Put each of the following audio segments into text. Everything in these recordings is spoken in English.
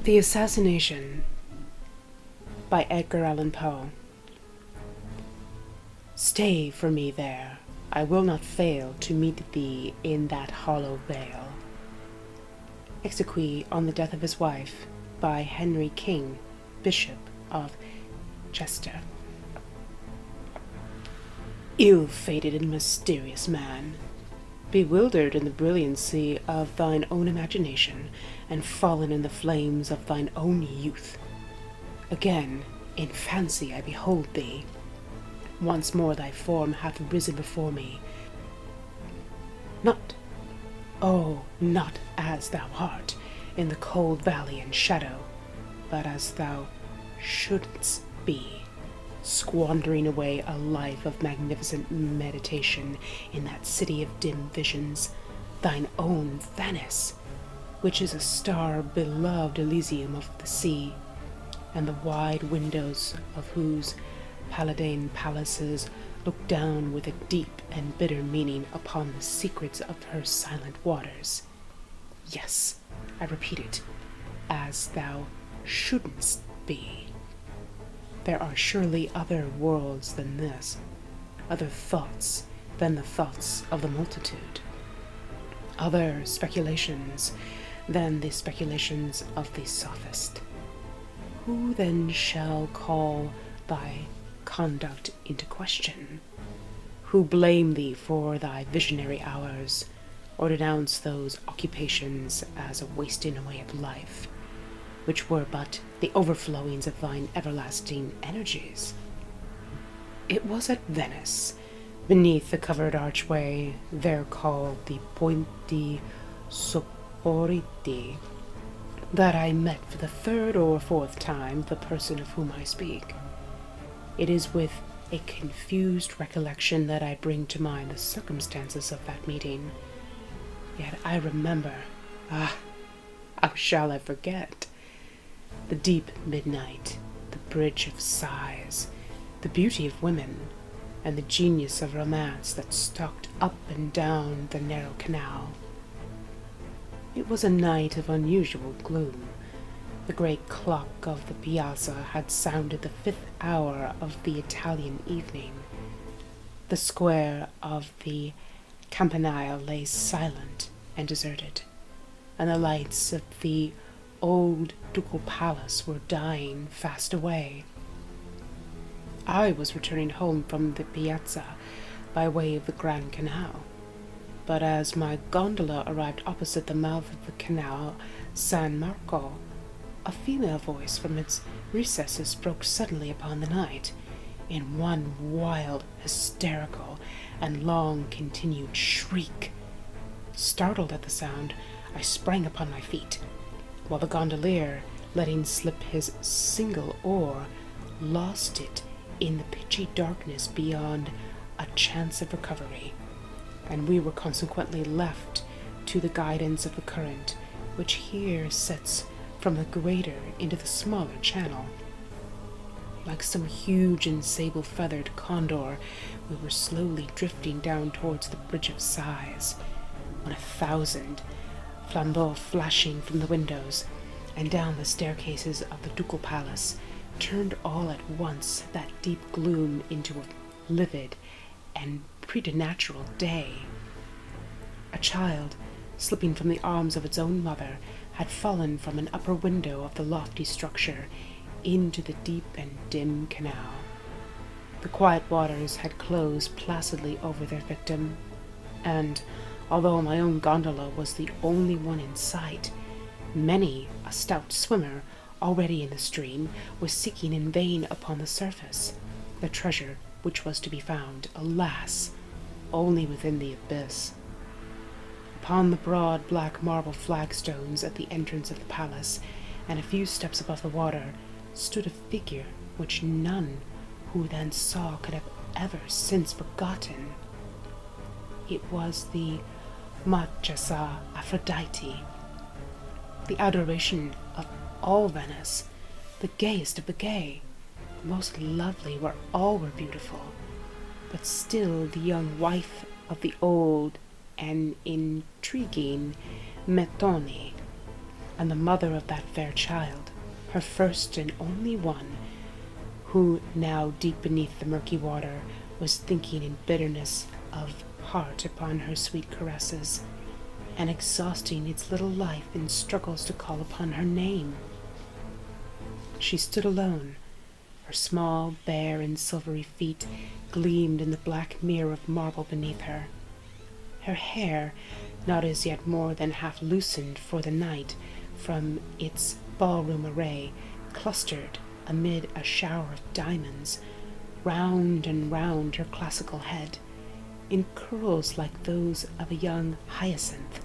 The Assassination by Edgar Allan Poe. Stay for me there, I will not fail to meet thee in that hollow vale. Exequy on the Death of His Wife by Henry King, Bishop of Chester. Ill-fated and mysterious man, bewildered in the brilliancy of thine own imagination, and fallen in the flames of thine own youth. Again, in fancy I behold thee. Once more thy form hath risen before me. Not, oh, not as thou art, in the cold valley and shadow, but as thou shouldst be, squandering away a life of magnificent meditation in that city of dim visions, thine own Venice, which is a star-beloved Elysium of the sea, and the wide windows of whose Paladine palaces look down with a deep and bitter meaning upon the secrets of her silent waters. Yes, I repeat it, as thou shouldst be. There are surely other worlds than this, other thoughts than the thoughts of the multitude, other speculations than the speculations of the sophist. Who then shall call thy conduct into question? Who blame thee for thy visionary hours, or denounce those occupations as a wasting away of life, which were but the overflowings of thine everlasting energies? It was at Venice, beneath the covered archway, there called the Ponti Sopporiti, that I met for the third or fourth time the person of whom I speak. It is with a confused recollection that I bring to mind the circumstances of that meeting. Yet I remember, how shall I forget? The deep midnight, the bridge of sighs, the beauty of women, and the genius of romance that stalked up and down the narrow canal. It was a night of unusual gloom. The great clock of the piazza had sounded the 5th hour of the Italian evening. The square of the Campanile lay silent and deserted, and the lights of the old ducal palace were dying fast away. I was returning home from the piazza by way of the Grand Canal, but as my gondola arrived opposite the mouth of the Canal San Marco, a female voice from its recesses broke suddenly upon the night, in one wild, hysterical, and long-continued shriek. Startled at the sound, I sprang upon my feet, while the gondolier, letting slip his single oar, lost it in the pitchy darkness beyond a chance of recovery, and we were consequently left to the guidance of the current, which here sets from the greater into the smaller channel. Like some huge and sable-feathered condor, we were slowly drifting down towards the Bridge of Sighs, when 1,000 flambeaux flashing from the windows and down the staircases of the ducal palace turned all at once that deep gloom into a livid and preternatural day. A child, slipping from the arms of its own mother, had fallen from an upper window of the lofty structure into the deep and dim canal. The quiet waters had closed placidly over their victim, and, although my own gondola was the only one in sight, many a stout swimmer already in the stream was seeking in vain upon the surface the treasure which was to be found, alas, only within the abyss. Upon the broad black marble flagstones at the entrance of the palace, and a few steps above the water, stood a figure which none who then saw could have ever since forgotten. It was the Marchesa Aphrodite, the adoration of all Venice, the gayest of the gay, the most lovely where all were beautiful, but still the young wife of the old and intriguing Mettoni, and the mother of that fair child, her first and only one, who now deep beneath the murky water was thinking in bitterness of heart upon her sweet caresses, and exhausting its little life in struggles to call upon her name. She stood alone. Her small, bare, and silvery feet gleamed in the black mirror of marble beneath her. Her hair, not as yet more than half loosened for the night from its ballroom array, clustered amid a shower of diamonds, round and round her classical head, in curls like those of a young hyacinth.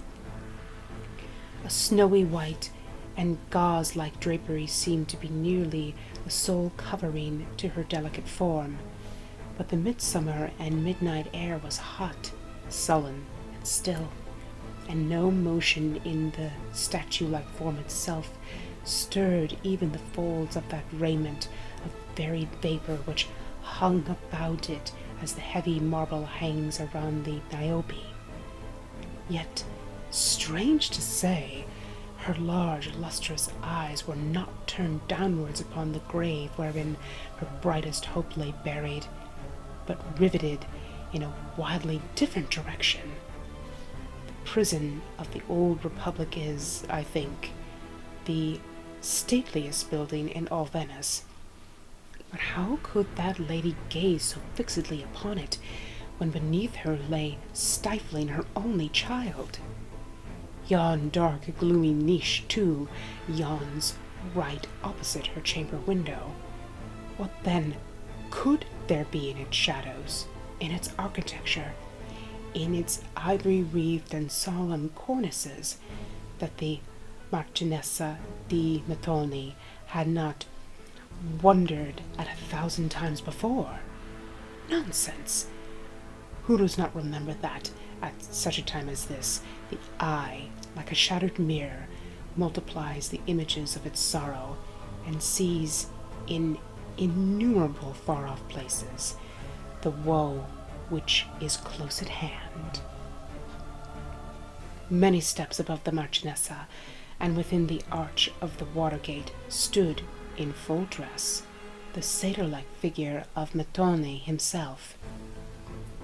A snowy white and gauze-like drapery seemed to be nearly a sole covering to her delicate form, but the midsummer and midnight air was hot, sullen, and still, and no motion in the statue-like form itself stirred even the folds of that raiment of varied vapor which hung about it as the heavy marble hangs around the Niobe. Yet, strange to say, her large, lustrous eyes were not turned downwards upon the grave wherein her brightest hope lay buried, but riveted in a wildly different direction. The prison of the old republic is, I think, the stateliest building in all Venice. But how could that lady gaze so fixedly upon it, when beneath her lay stifling her only child? Yon dark, gloomy niche, too, yawns right opposite her chamber window. What, then, could there be in its shadows, in its architecture, in its ivory-wreathed and solemn cornices, that the Marchionessa di Montoni had not wondered at 1,000 times before? Nonsense! Who does not remember that, at such a time as this, the eye, like a shattered mirror, multiplies the images of its sorrow, and sees in innumerable far-off places the woe which is close at hand? Many steps above the Marchionessa, and within the arch of the water-gate, stood, in full dress, the satyr-like figure of Montoni himself.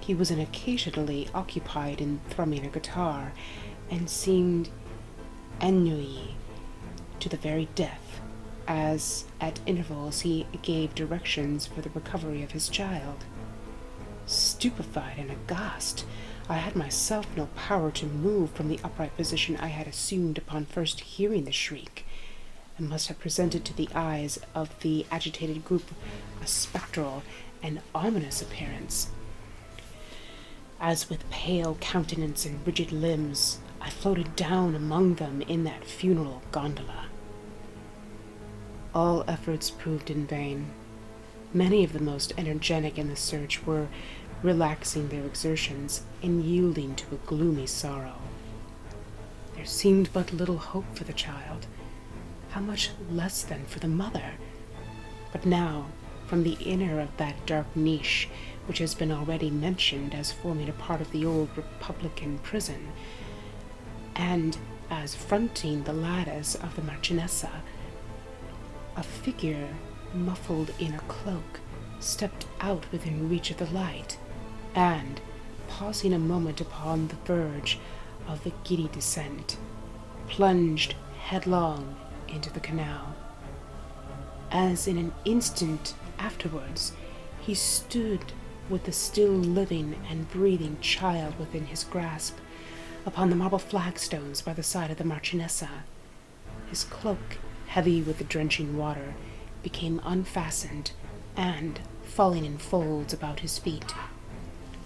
He was occasionally occupied in thrumming a guitar, and seemed ennuyé to the very death, as at intervals he gave directions for the recovery of his child. Stupefied and aghast, I had myself no power to move from the upright position I had assumed upon first hearing the shriek, and must have presented to the eyes of the agitated group a spectral and ominous appearance, as with pale countenance and rigid limbs I floated down among them in that funeral gondola. All efforts proved in vain. Many of the most energetic in the search were relaxing their exertions and yielding to a gloomy sorrow. There seemed but little hope for the child. How much less then for the mother? But now, from the inner of that dark niche, which has been already mentioned as forming a part of the old Republican prison, and as fronting the lattice of the Marchionessa, a figure muffled in a cloak stepped out within reach of the light, and, pausing a moment upon the verge of the giddy descent, plunged headlong into the canal. As in an instant afterwards he stood with the still living and breathing child within his grasp, upon the marble flagstones by the side of the Marchionessa. His cloak, heavy with the drenching water, became unfastened, and, falling in folds about his feet,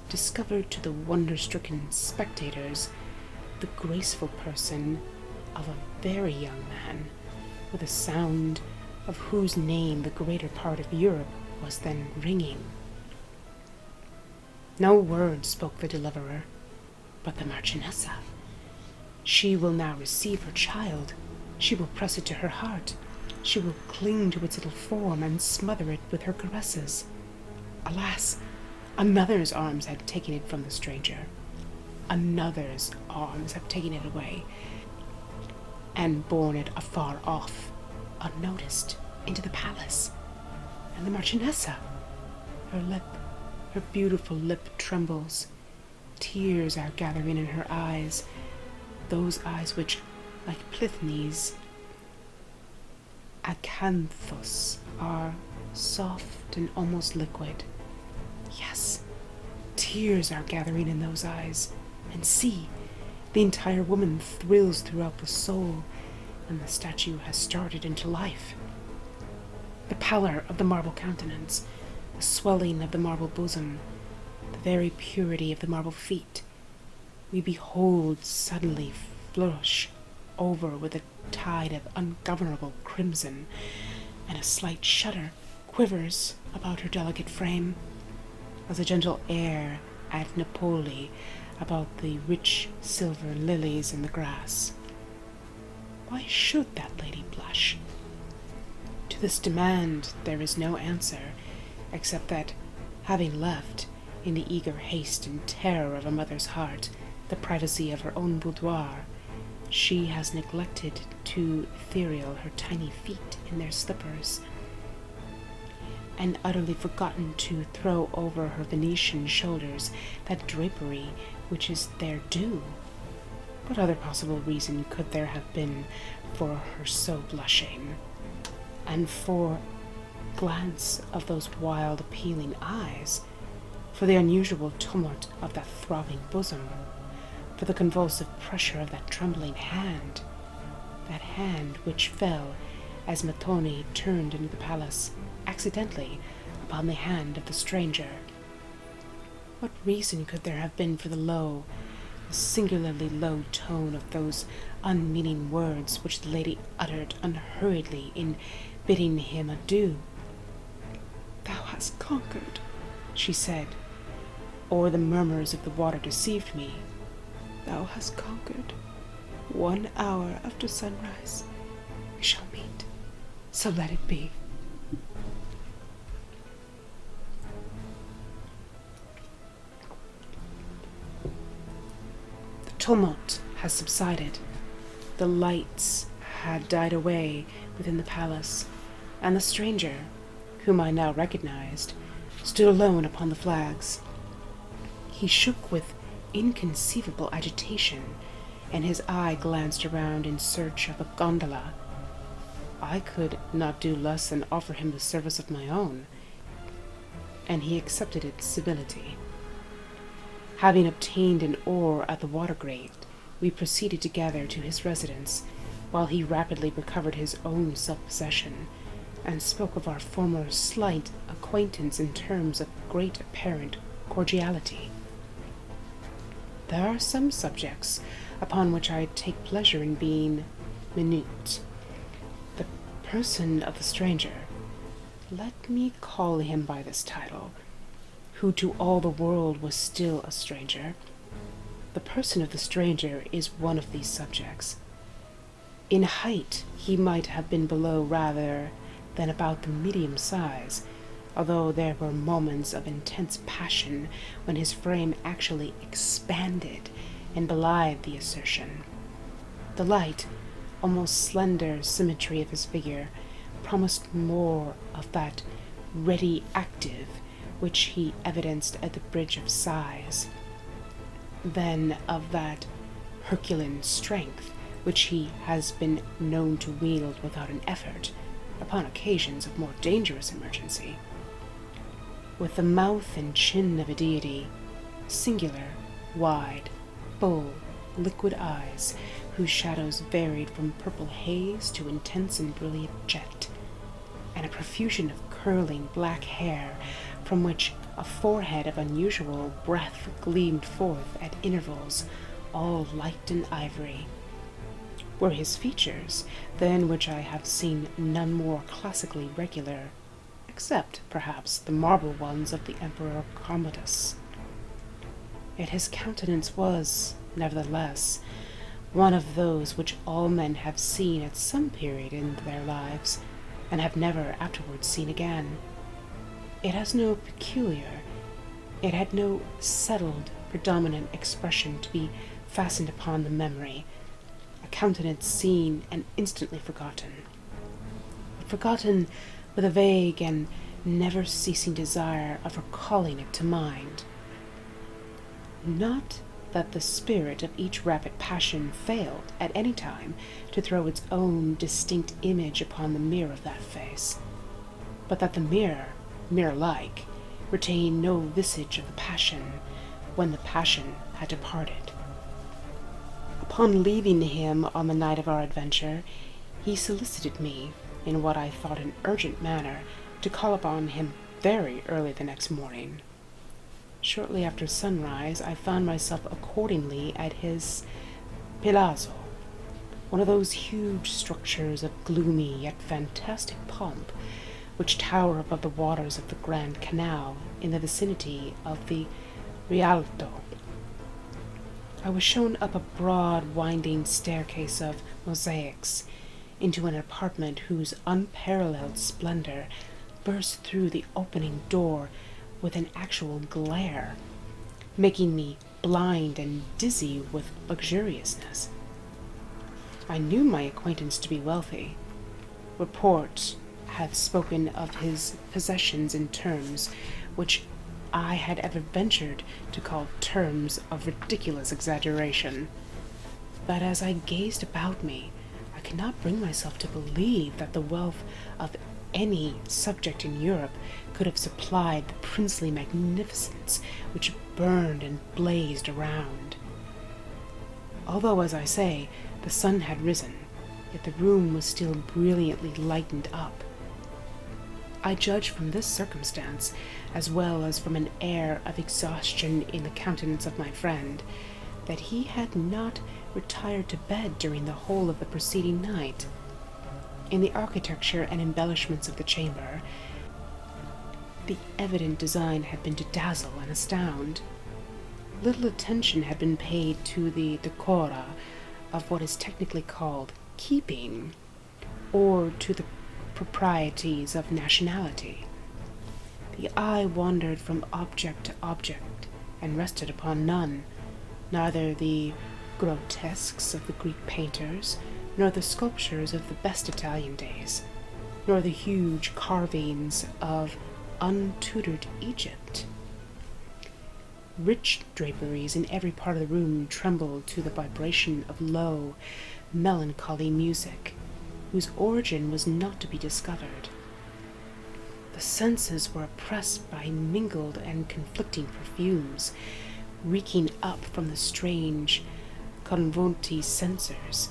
discovered to the wonder-stricken spectators the graceful person of a very young man, with a sound of whose name the greater part of Europe was then ringing. No word spoke the deliverer, but the Marchionessa. She will now receive her child. She will press it to her heart. She will cling to its little form and smother it with her caresses. Alas, another's arms had taken it from the stranger. Another's arms have taken it away. and borne it afar off, unnoticed, into the palace. And the Marchionessa, her beautiful lip trembles. Tears are gathering in her eyes, those eyes which, like Plithne's acanthus, are soft and almost liquid. Yes, tears are gathering in those eyes. And see, the entire woman thrills throughout the soul, and the statue has started into life. The pallor of the marble countenance, the swelling of the marble bosom, the very purity of the marble feet, we behold suddenly flush over with a tide of ungovernable crimson, and a slight shudder quivers about her delicate frame, as a gentle air at Napoli about the rich silver lilies in the grass. Why should that lady blush? To this demand there is no answer, except that, having left, in the eager haste and terror of a mother's heart, the privacy of her own boudoir, she has neglected to ethereal her tiny feet in their slippers, and utterly forgotten to throw over her Venetian shoulders that drapery which is their due. What other possible reason could there have been for her so blushing? And for glance of those wild, appealing eyes, for the unusual tumult of that throbbing bosom, for the convulsive pressure of that trembling hand, that hand which fell as Mattoni turned into the palace, accidentally, upon the hand of the stranger. What reason could there have been for the singularly low tone of those unmeaning words which the lady uttered unhurriedly in bidding him adieu? "Thou hast conquered," she said, or the murmurs of the water deceived me. "Thou hast conquered. 1 hour after sunrise we shall meet, so let it be." The tumult has subsided. The lights had died away within the palace, and the stranger, whom I now recognized, stood alone upon the flags. He shook with inconceivable agitation, and his eye glanced around in search of a gondola. I could not do less than offer him the service of my own, and he accepted its civility. Having obtained an oar at the water grate, we proceeded together to his residence, while he rapidly recovered his own self-possession, and spoke of our former slight acquaintance in terms of great apparent cordiality. There are some subjects upon which I take pleasure in being minute. The person of the stranger, let me call him by this title, who to all the world was still a stranger. The person of the stranger is one of these subjects. In height he might have been below rather than about the medium size, although there were moments of intense passion when his frame actually expanded and belied the assertion. The light, almost slender symmetry of his figure promised more of that ready active which he evidenced at the Bridge of Sighs than of that Herculean strength which he has been known to wield without an effort upon occasions of more dangerous emergency. With the mouth and chin of a deity, singular, wide, full, liquid eyes, whose shadows varied from purple haze to intense and brilliant jet, and a profusion of curling black hair from which a forehead of unusual breadth gleamed forth at intervals, all light and ivory, were his features, than which I have seen none more classically regular, except, perhaps, the marble ones of the Emperor Commodus. Yet his countenance was, nevertheless, one of those which all men have seen at some period in their lives, and have never afterwards seen again. It has no peculiar, it had no settled, predominant expression to be fastened upon the memory, a countenance seen and instantly forgotten. But forgotten with a vague and never-ceasing desire of recalling it to mind. Not that the spirit of each rapid passion failed at any time to throw its own distinct image upon the mirror of that face, but that the mirror-like, retained no visage of the passion when the passion had departed. Upon leaving him on the night of our adventure, he solicited me, in what I thought an urgent manner, to call upon him very early the next morning. Shortly after sunrise, I found myself accordingly at his palazzo, one of those huge structures of gloomy yet fantastic pomp, which tower above the waters of the Grand Canal in the vicinity of the Rialto. I was shown up a broad, winding staircase of mosaics into an apartment whose unparalleled splendor burst through the opening door with an actual glare, making me blind and dizzy with luxuriousness. I knew my acquaintance to be wealthy. Report had spoken of his possessions in terms which I had ever ventured to call terms of ridiculous exaggeration. But as I gazed about me, I could not bring myself to believe that the wealth of any subject in Europe could have supplied the princely magnificence which burned and blazed around. Although, as I say, the sun had risen, yet the room was still brilliantly lightened up. I judged from this circumstance, as well as from an air of exhaustion in the countenance of my friend, that he had not retired to bed during the whole of the preceding night. In the architecture and embellishments of the chamber, the evident design had been to dazzle and astound. Little attention had been paid to the decora of what is technically called keeping, or to the proprieties of nationality. The eye wandered from object to object, and rested upon none, neither the grotesques of the Greek painters, nor the sculptures of the best Italian days, nor the huge carvings of untutored Egypt. Rich draperies in every part of the room trembled to the vibration of low, melancholy music, whose origin was not to be discovered. The senses were oppressed by mingled and conflicting perfumes, reeking up from the strange conventi censers,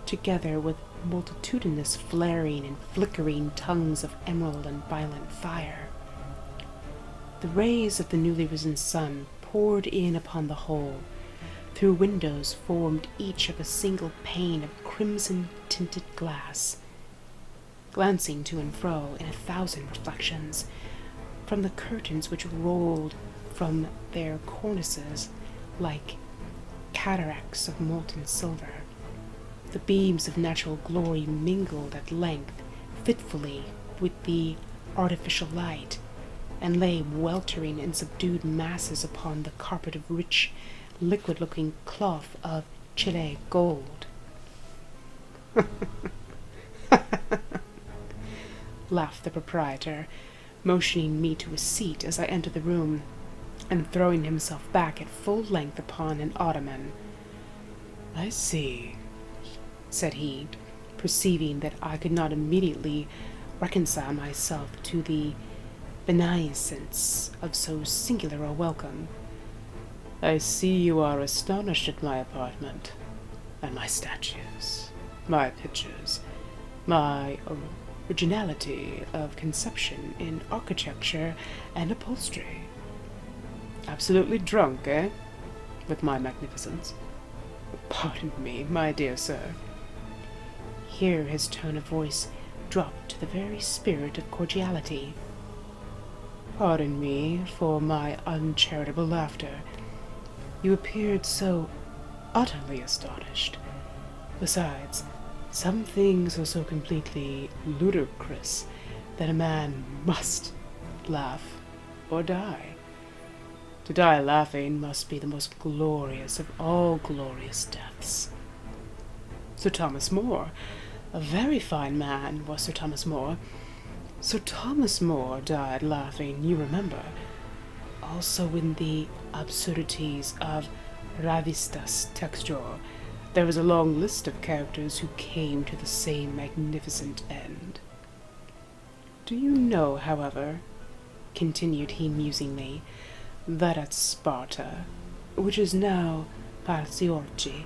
together with multitudinous flaring and flickering tongues of emerald and violent fire. The rays of the newly risen sun poured in upon the whole, through windows formed each of a single pane of crimson-tinted glass, glancing to and fro in 1,000 reflections, from the curtains which rolled from their cornices like cataracts of molten silver. The beams of natural glory mingled at length fitfully with the artificial light, and lay weltering in subdued masses upon the carpet of rich, liquid-looking cloth of Chile gold. Laughed the proprietor, motioning me to a seat as I entered the room, and throwing himself back at full length upon an ottoman. "I see," said he, perceiving that I could not immediately reconcile myself to the beneficence of so singular a welcome. "I see you are astonished at my apartment, and my statues, my pictures, my originality of conception in architecture and upholstery. Absolutely drunk, eh, with my magnificence? Pardon me, my dear sir." Here his tone of voice dropped to the very spirit of cordiality. "Pardon me for my uncharitable laughter. You appeared so utterly astonished. Besides, some things are so completely ludicrous that a man must laugh or die. To die laughing must be the most glorious of all glorious deaths." Sir Thomas More. A very fine man was Sir Thomas More. Sir Thomas More died laughing, you remember. Also in the absurdities of Ravistas texture, there was a long list of characters who came to the same magnificent end. Do you know, however, continued he musingly, that at Sparta, which is now Parsiorgi,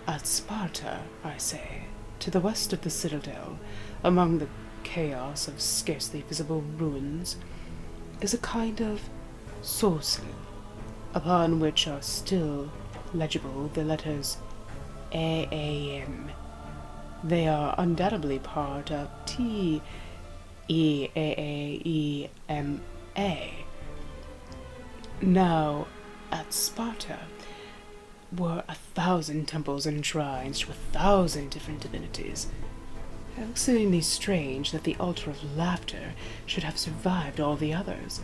at Sparta, I say, to the west of the citadel, among the chaos of scarcely visible ruins, is a kind of source upon which are still legible the letters AAM. They are undoubtedly part of TEAAEMA. Now, at Sparta were 1,000 temples and shrines to 1,000 different divinities. Exceedingly strange that the altar of laughter should have survived all the others.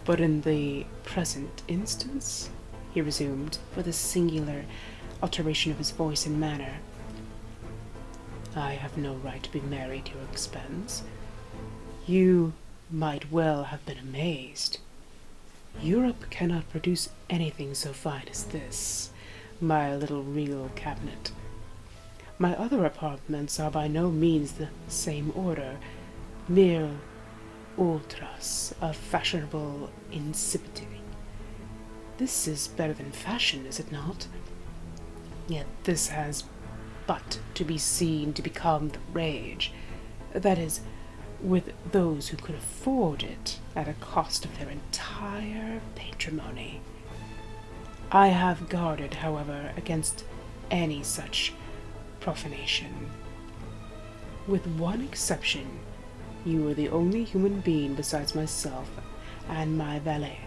But in the present instance, he resumed, with a singular alteration of his voice and manner, I have no right to be merry at your expense. You might well have been amazed. Europe cannot produce anything so fine as this, my little regal cabinet. My other apartments are by no means the same order, mere ultras of fashionable insipidity. This is better than fashion, is it not? Yet this has but to be seen to become the rage, that is, with those who could afford it at a cost of their entire patrimony. I have guarded, however, against any such profanation. With one exception, you are the only human being besides myself and my valet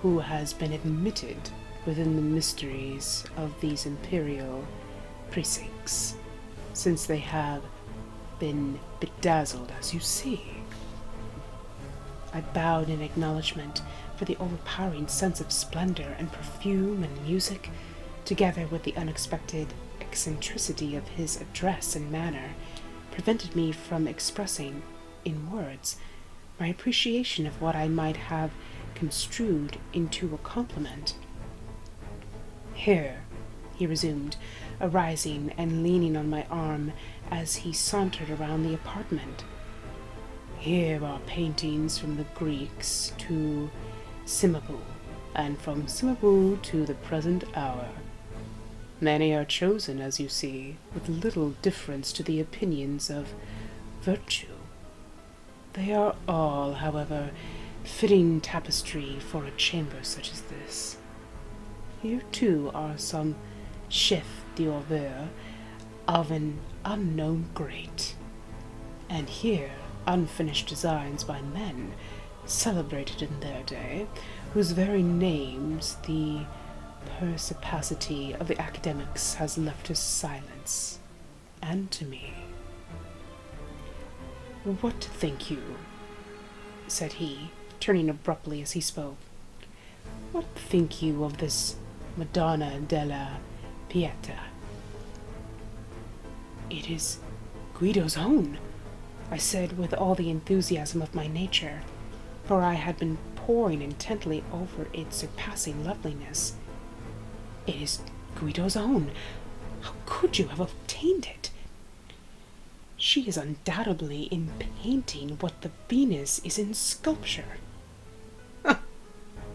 who has been admitted within the mysteries of these imperial precincts, since they have been bedazzled, as you see. I bowed in acknowledgment, for the overpowering sense of splendor and perfume and music, together with the unexpected eccentricity of his address and manner, prevented me from expressing, in words, my appreciation of what I might have construed into a compliment. Here, he resumed, arising and leaning on my arm as he sauntered around the apartment. Here are paintings from the Greeks to Cimabue, and from Cimabue to the present hour. Many are chosen, as you see, with little difference to the opinions of virtue. They are all, however, fitting tapestry for a chamber such as this. Here, too, are some chefs d'oeuvre of an unknown great, and here unfinished designs by men celebrated in their day, whose very names the perspicacity of the academics has left to silence, and to me. What think you? Said he, turning abruptly as he spoke. What think you of this Madonna della Pieta? It is Guido's own, I said with all the enthusiasm of my nature, for I had been poring intently over its surpassing loveliness. It is Guido's own. How could you have obtained it? She is undoubtedly in painting what the Venus is in sculpture.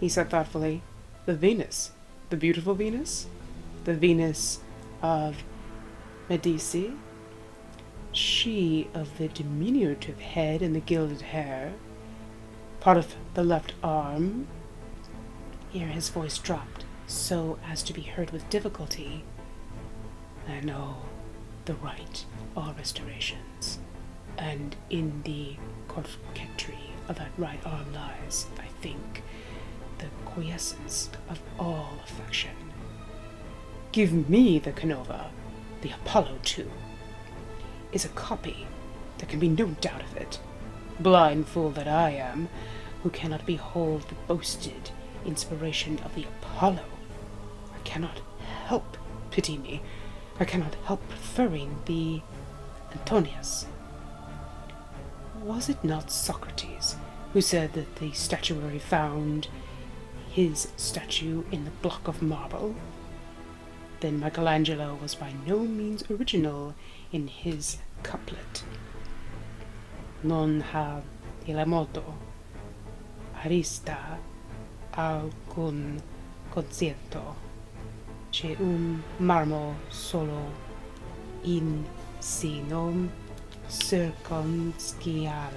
He said thoughtfully. The Venus? The beautiful Venus? The Venus of Medici? She of the diminutive head and the gilded hair? Part of the left arm? Here his voice dropped, so as to be heard with difficulty. And the right are restorations, and in the coquetry of that right arm lies, I think, the quiescence of all affection. Give me the Canova, the Apollo too. Is a copy, there can be no doubt of it. Blind fool that I am, who cannot behold the boasted inspiration of the Apollo. I cannot help, pity me, I cannot help preferring the Antonius. Was it not Socrates who said that the statuary found his statue in the block of marble? Then Michelangelo was by no means original in his couplet. Non ha modo arista alcun concierto, c'è un marmo solo in si non circonscriava.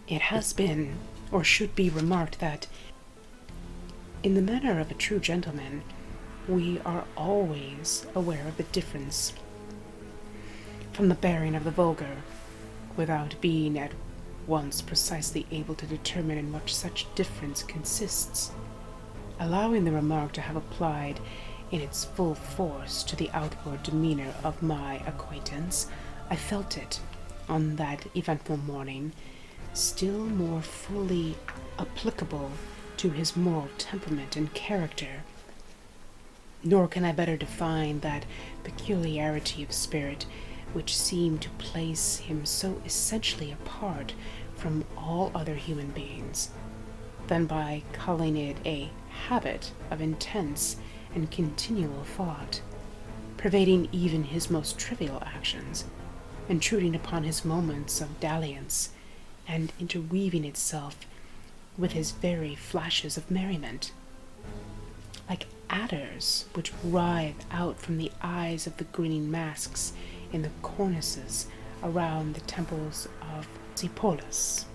It has been, or should be remarked, that, in the manner of a true gentleman, we are always aware of the difference from the bearing of the vulgar, without being at once precisely able to determine in what such difference consists. Allowing the remark to have applied in its full force to the outward demeanor of my acquaintance, I felt it, on that eventful morning, still more fully applicable to his moral temperament and character. Nor can I better define that peculiarity of spirit which seemed to place him so essentially apart from all other human beings, than by calling it a habit of intense and continual thought, pervading even his most trivial actions, intruding upon his moments of dalliance, and interweaving itself with his very flashes of merriment, like adders which writhe out from the eyes of the grinning masks in the cornices around the temples of Xipolis.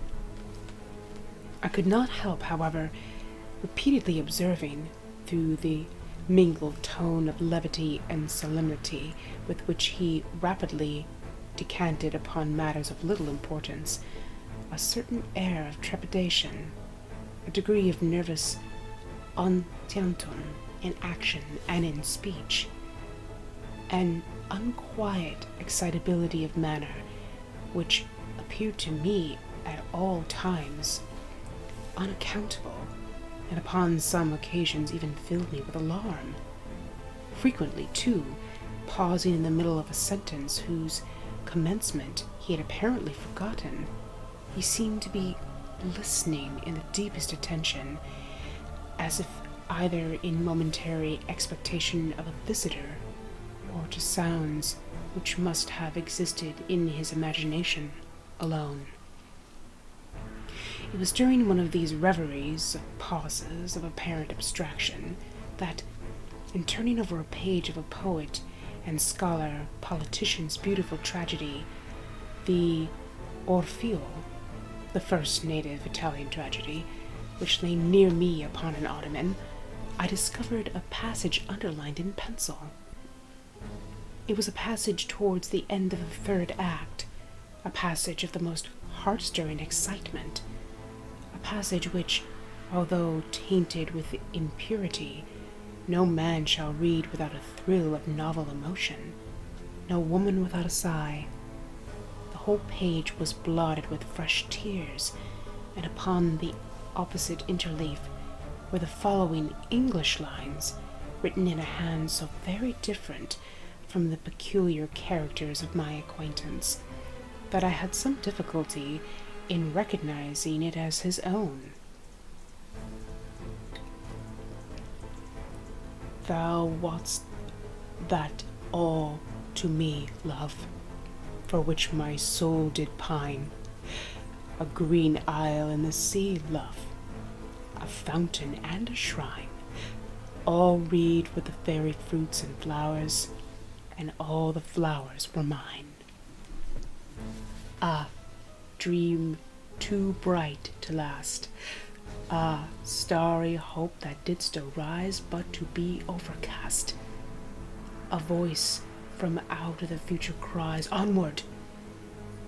I could not help, however, repeatedly observing, through the mingled tone of levity and solemnity with which he rapidly decanted upon matters of little importance, a certain air of trepidation, a degree of nervous antianton in action and in speech, an unquiet excitability of manner, which appeared to me at all times unaccountable, and upon some occasions even filled me with alarm. Frequently, too, pausing in the middle of a sentence whose commencement he had apparently forgotten, he seemed to be listening in the deepest attention, as if either in momentary expectation of a visitor, or to sounds which must have existed in his imagination alone. It was during one of these reveries, pauses of apparent abstraction, that, in turning over a page of a poet and scholar politician's beautiful tragedy, the Orfeo, the first native Italian tragedy, which lay near me upon an ottoman, I discovered a passage underlined in pencil. It was a passage towards the end of the third act, a passage of the most heart-stirring excitement, a passage which, although tainted with impurity, no man shall read without a thrill of novel emotion, no woman without a sigh. The whole page was blotted with fresh tears, and upon the opposite interleaf were the following English lines, written in a hand so very different from the peculiar characters of my acquaintance, that I had some difficulty in recognizing it as his own. Thou wast that all to me, love, for which my soul did pine, a green isle in the sea, love, a fountain and a shrine, all wreathed with the fairy fruits and flowers, and all the flowers were mine. Ah, dream too bright to last, ah, starry hope that didst arise but to be overcast, a voice from out of the future cries, onward,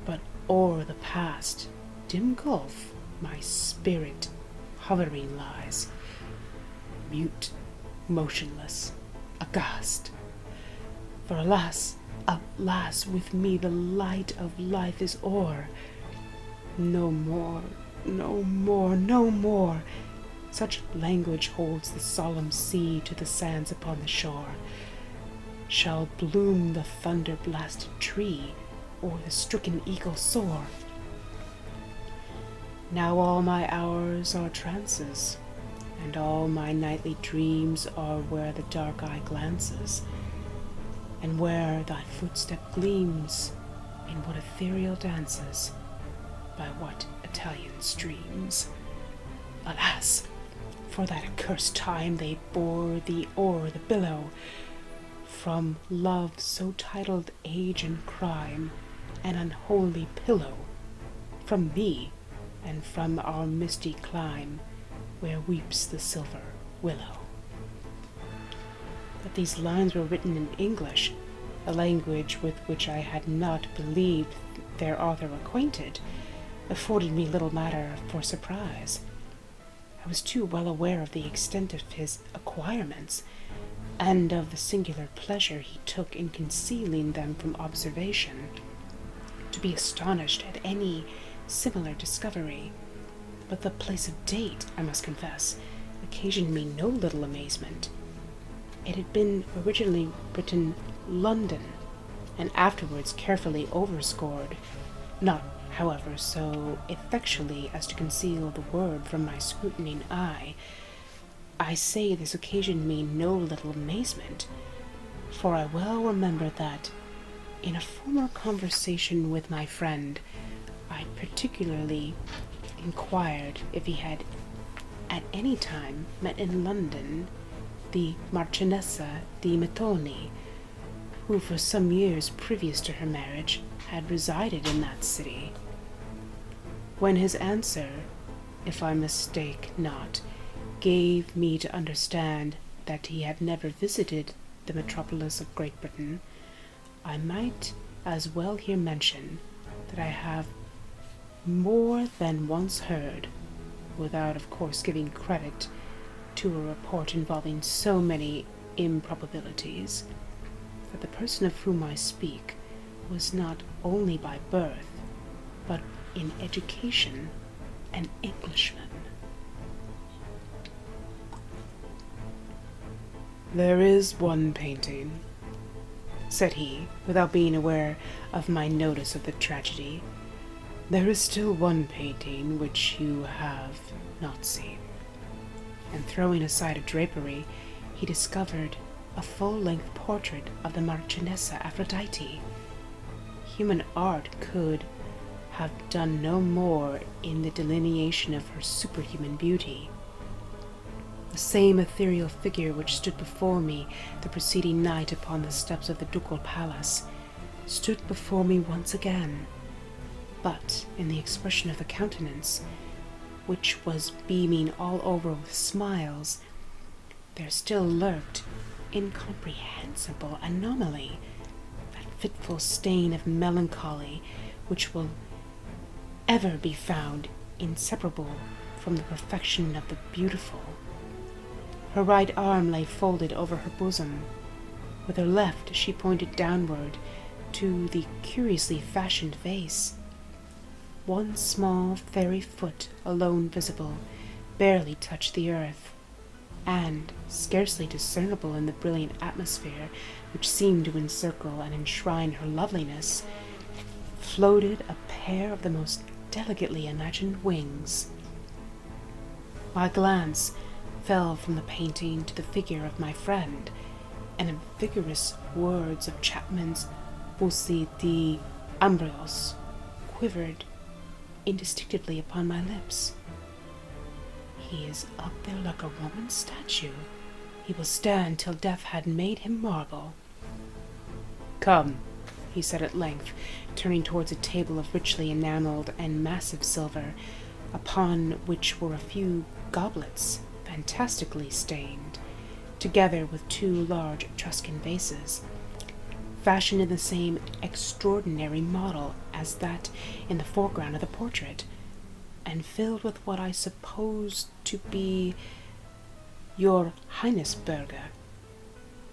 but o'er the past dim gulf my spirit hovering lies, mute, motionless, aghast. For alas, alas, with me the light of life is o'er. No more No more, no more. Such language holds the solemn sea to the sands upon the shore. Shall bloom the thunder-blasted tree, or the stricken eagle soar? Now all my hours are trances, and all my nightly dreams are where the dark eye glances, and where thy footstep gleams, in what ethereal dances, by what Italian streams. Alas! For that accursed time they bore thee o'er the billow, from love so titled age and crime, an unholy pillow, from me, and from our misty clime, where weeps the silver willow. That these lines were written in English, a language with which I had not believed their author acquainted, afforded me little matter for surprise. I was too well aware of the extent of his acquirements, and of the singular pleasure he took in concealing them from observation, to be astonished at any similar discovery. But the place of date, I must confess, occasioned me no little amazement. It had been originally written London, and afterwards carefully overscored, not, however, so effectually as to conceal the word from my scrutining eye. I say this occasioned me no little amazement, for I well remember that, in a former conversation with my friend, I particularly inquired if he had at any time met in London the Marchionessa di Mettoni, who for some years previous to her marriage had resided in that city, when his answer, if I mistake not, gave me to understand that he had never visited the metropolis of Great Britain. I might as well here mention that I have more than once heard, without of course giving credit to a report involving so many improbabilities, that the person of whom I speak was not only by birth, but in education an Englishman. "There is one painting," said he, without being aware of my notice of the tragedy. "There is still one painting which you have not seen." And throwing aside a drapery, he discovered a full-length portrait of the Marchionessa Aphrodite. Human art could have done no more in the delineation of her superhuman beauty. The same ethereal figure which stood before me the preceding night upon the steps of the ducal palace stood before me once again, but in the expression of the countenance, which was beaming all over with smiles, there still lurked incomprehensible anomaly, that fitful stain of melancholy which will ever be found inseparable from the perfection of the beautiful. Her right arm lay folded over her bosom. With her left she pointed downward to the curiously fashioned vase. One small fairy foot alone visible barely touched the earth, and, scarcely discernible in the brilliant atmosphere which seemed to encircle and enshrine her loveliness, floated a pair of the most delicately imagined wings. My glance fell from the painting to the figure of my friend, and the vigorous words of Chapman's Buci di Ambrios quivered indistinctly upon my lips. "He is up there like a Roman statue. He will stand till death had made him marble." "Come," he said at length, turning towards a table of richly enameled and massive silver, upon which were a few goblets fantastically stained, together with two large Etruscan vases, fashioned in the same extraordinary model as that in the foreground of the portrait, and filled with what I supposed to be your Highnessburger.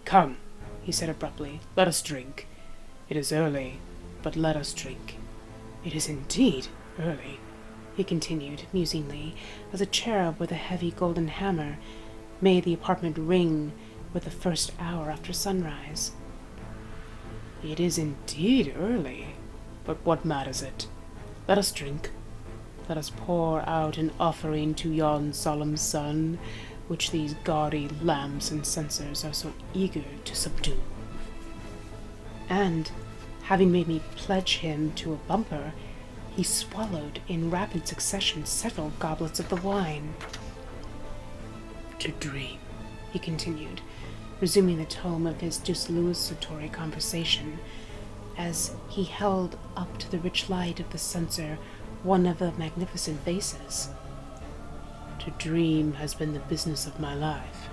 "Come," he said abruptly, "let us drink. It is early, but let us drink. It is indeed early." he continued musingly, as a cherub with a heavy golden hammer made the apartment ring with the first hour after sunrise. "It is indeed early, but what matters it? Let us drink. Let us pour out an offering to yon solemn sun, which these gaudy lamps and censers are so eager to subdue." And, having made me pledge him to a bumper, he swallowed in rapid succession several goblets of the wine. "To dream," he continued, resuming the tone of his desultory conversation, as he held up to the rich light of the censer one of the magnificent vases. "To dream has been the business of my life.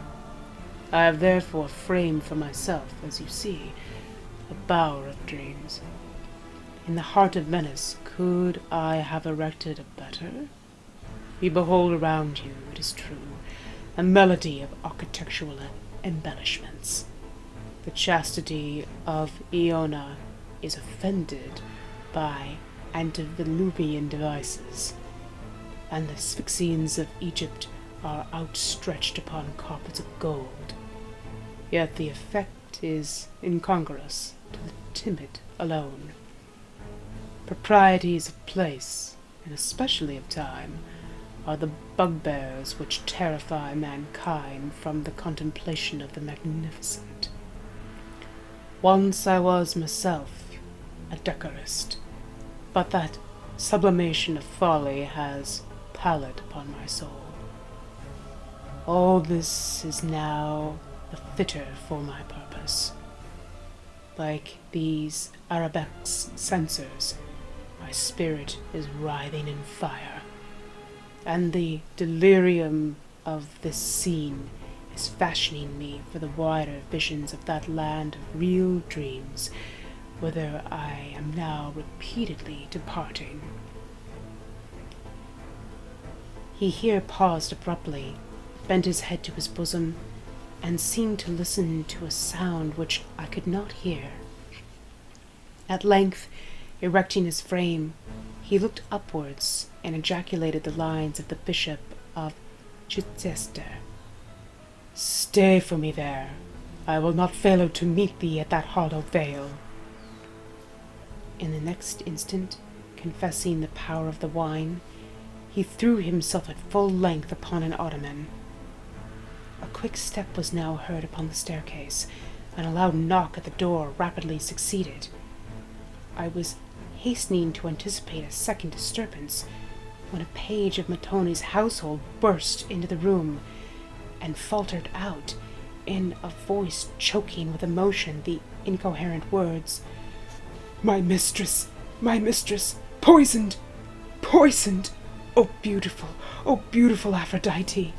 I have therefore framed for myself, as you see, a bower of dreams. In the heart of Venice, could I have erected a better? You behold around you, it is true, a melody of architectural embellishments. The chastity of Iona is offended by antediluvian devices, and the Sphinxes of Egypt are outstretched upon carpets of gold. Yet the effect is incongruous to the timid alone. Proprieties of place, and especially of time, are the bugbears which terrify mankind from the contemplation of the magnificent. Once I was myself a decorist, but that sublimation of folly has pallid upon my soul. All this is now the fitter for my purpose. Like these arabesque censers, my spirit is writhing in fire, and the delirium of this scene is fashioning me for the wider visions of that land of real dreams, whither I am now repeatedly departing." He here paused abruptly, bent his head to his bosom, and seemed to listen to a sound which I could not hear. At length, erecting his frame, he looked upwards and ejaculated the lines of the Bishop of Chichester. "Stay for me there. I will not fail to meet thee at that hollow vale." In the next instant, confessing the power of the wine, he threw himself at full length upon an ottoman. A quick step was now heard upon the staircase, and a loud knock at the door rapidly succeeded. I was hastening to anticipate a second disturbance, when a page of Montoni's household burst into the room, and faltered out, in a voice choking with emotion, the incoherent words, my mistress, poisoned, poisoned! Oh, beautiful Aphrodite!"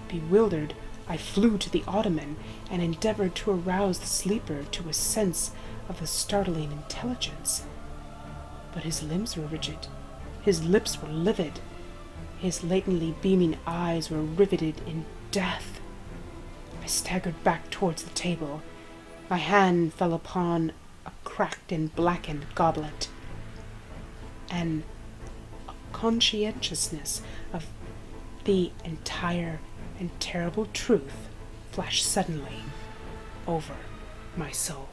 Bewildered, I flew to the ottoman, and endeavored to arouse the sleeper to a sense of the startling intelligence. But his limbs were rigid, his lips were livid, his latently beaming eyes were riveted in death. I staggered back towards the table. My hand fell upon a cracked and blackened goblet, and a conscientiousness of the entire and terrible truth flashed suddenly over my soul.